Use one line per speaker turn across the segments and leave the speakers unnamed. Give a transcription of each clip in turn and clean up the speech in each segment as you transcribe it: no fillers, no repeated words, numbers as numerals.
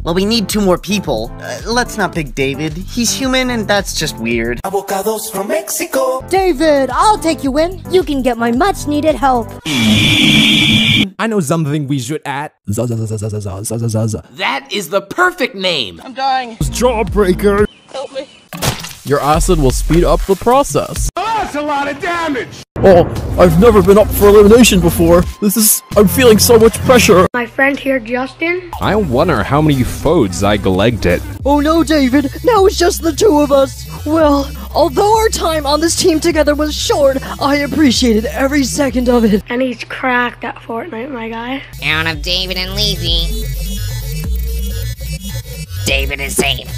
Well, we need 2 more people. Let's not pick David. He's human, and that's just weird.
Avocados from Mexico.
David, I'll take you in. You can get my much-needed help.
I know something we should add.
That is the perfect name.
I'm dying.
Jawbreaker.
Help me.
Your acid will speed up the process.
Oh, that's a lot of damage!
Oh, I've never been up for elimination before. I'm feeling so much pressure.
My friend here, Justin.
I wonder how many foes I it.
Oh no, David. Now it's just the 2 of us. Well, although our time on this team together was short, I appreciated every second of it.
And he's cracked at Fortnite, my guy.
Out of David and Lizzie. David is safe.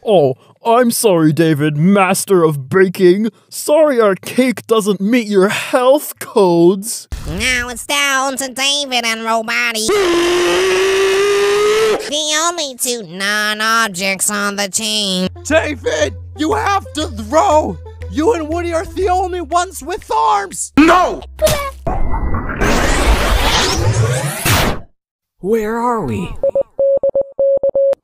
Oh, I'm sorry, David, master of baking. Sorry our cake doesn't meet your health codes.
Now it's down to David and Robati. The only 2 non-objects on the team.
David, you have to throw. You and Woody are the only ones with arms.
No!
Where are we?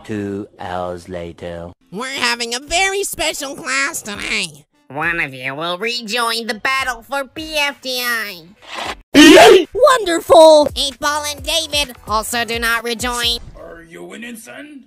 2 hours later.
We're having a very special class today. One of you will rejoin the battle for PFTI.
Wonderful!
8-Ball and David also do not rejoin.
Are you winning, son?